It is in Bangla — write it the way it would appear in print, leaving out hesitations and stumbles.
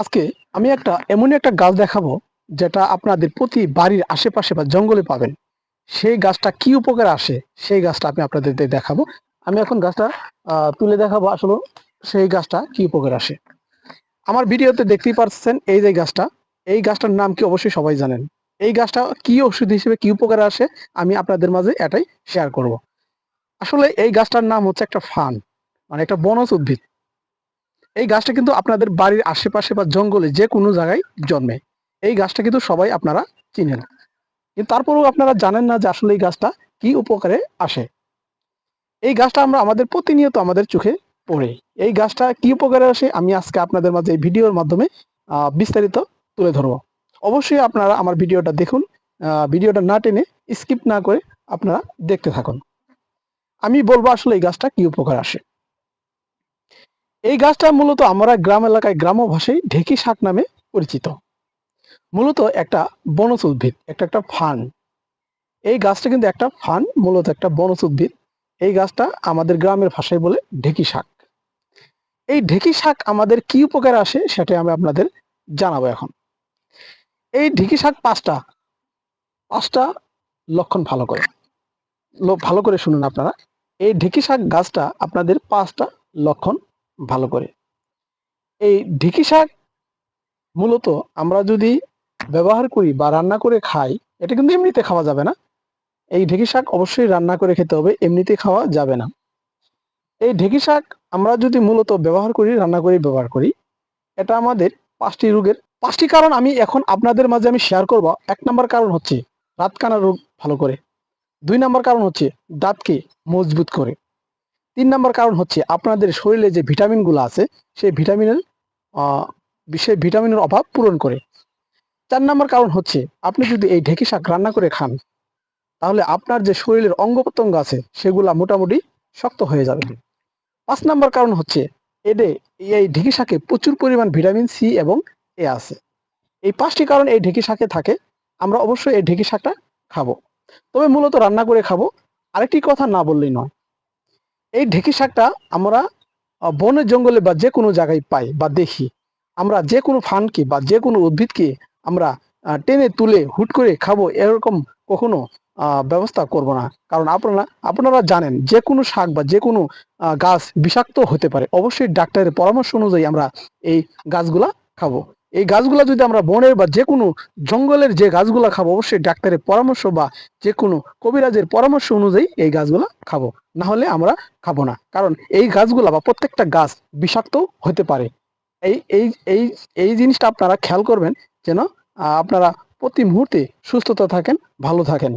আজকে আমি এমনই একটা গাছ দেখাবো যেটা আপনাদের প্রতি বাড়ির আশেপাশে বা জঙ্গলে পাবেন। সেই গাছটা কি উপকারে আসে সেই গাছটা আমি আপনাদের দেখাবো। আমি এখন গাছটা তুলে দেখাবো আসলে সেই গাছটা কি উপকারে আসে। আমার ভিডিওতে দেখতেই পাচ্ছেন এই গাছটার নাম কি অবশ্যই সবাই জানেন। এই গাছটা কি ওষুধ হিসেবে কি উপকারে আসে আমি আপনাদের মাঝে এটাই শেয়ার করব। আসলে এই গাছটার নাম হচ্ছে একটা ফান, মানে একটা বনজ উদ্ভিদ। এই গাছটা কিন্তু আপনাদের বাড়ির আশেপাশে বা জঙ্গলে যে কোনো জায়গায় জন্মে। এই গাছটা কিন্তু সবাই আপনারা চিনেন, কিন্তু তারপরেও আপনারা জানেন না যে আসলে এই গাছটা কি উপকারে আসে। এই গাছটা আমরা আমাদের প্রতিনিয়ত আমাদের চোখে পড়ে। এই গাছটা কি উপকারে আসে আমি আজকে আপনাদের মাঝে এই ভিডিওর মাধ্যমে বিস্তারিত তুলে ধরবো। অবশ্যই আপনারা আমার ভিডিওটা দেখুন, ভিডিওটা না টেনে স্কিপ না করে আপনারা দেখতে থাকুন। আমি বলবো আসলে এই গাছটা কি উপকার আসে। এই গাছটা মূলত আমরা গ্রাম এলাকায় গ্রাম্য ভাষায় ঢেঁকি শাক নামে পরিচিত। মূলত একটা বনজ উদ্ভিদ, একটা ফান। এই গাছটা কিন্তু একটা ফান, মূলত একটা বনজ উদ্ভিদ। এই গাছটা আমাদের গ্রামের ভাষায় বলে ঢেঁকি শাক। এই ঢেঁকি শাক আমাদের কি উপকারে আসে সেটা আমি আপনাদের জানাবো এখন। এই ঢেঁকি শাক পাঁচটা পাঁচটা লক্ষণ ভালো করে শুনুন আপনারা। এই ঢেঁকি শাক গাছটা আপনাদের পাঁচটা লক্ষণ ভালো করে। এই ঢেঁকি শাক মূলত আমরা যদি ব্যবহার করি বা রান্না করে খাই, এটা কিন্তু এমনিতে খাওয়া যাবে না। এই ঢেঁকি শাক অবশ্যই রান্না করে খেতে হবে, এমনিতে খাওয়া যাবে না। এই ঢেঁকি শাক আমরা যদি মূলত ব্যবহার করি, রান্না করে ব্যবহার করি, এটা আমাদের পাঁচটি কারণ আমি এখন আপনাদের মাঝে আমি শেয়ার করব। ১ নাম্বার কারণ হচ্ছে রাতকানা রোগ ভালো করে। ২ নাম্বার কারণ হচ্ছে দাঁতকে মজবুত করে। ৩ নাম্বার কারণ হচ্ছে আপনাদের শরীরে যে ভিটামিনগুলো আছে সেই ভিটামিনের আ সেই ভিটামিনের অভাব পূরণ করে। ৪ নাম্বার কারণ হচ্ছে আপনি যদি এই ঢেঁকি শাক রান্না করে খান, তাহলে আপনার যে শরীরের অঙ্গ-প্রত্যঙ্গ আছে সেগুলা মোটামুটি শক্ত হয়ে যাবে। ৫ নাম্বার কারণ হচ্ছে এতে এই ঢেঁকি শাকে প্রচুর পরিমাণ ভিটামিন সি এবং এ আছে। এই ৫ টি কারণ এই ঢেঁকি শাকে থাকে। আমরা অবশ্যই এই ঢেঁকি শাকটা খাবো। তবে মূলত রান্না করে খাবো। আরেকটি কথা না বললেই নয়। এই ঢেঁকি শাকটা আমরা বনে জঙ্গলে বা যেকোনো জায়গায় পাই বা দেখি। আমরা যেকোনো ফানকে বা যেকোনো উদ্ভিদকে আমরা টেনে তুলে হুট করে খাবো এরকম কখনো ব্যবস্থা করব না। কারণ আপনারা জানেন যেকোনো শাক বা যেকোনো গাছ বিষাক্ত হতে পারে। অবশ্যই ডাক্তারের পরামর্শ অনুযায়ী আমরা এই গাছগুলা খাবো। এই গাছগুলা যদি আমরা বনের বা যেকোনো জঙ্গলের যে গাছগুলা খাবো, অবশ্যই ডাক্তারের পরামর্শ বা যেকোনো কবিরাজের পরামর্শ অনুযায়ী এই গাছগুলা খাবো। না হলে আমরা খাবো না। কারণ এই গাছগুলা বা প্রত্যেকটা গাছ বিষাক্ত হতে পারে। এই এই এই এই জিনিসটা আপনারা খেয়াল করবেন যেন আপনারা প্রতি মুহূর্তে সুস্থতা থাকেন, ভালো থাকেন।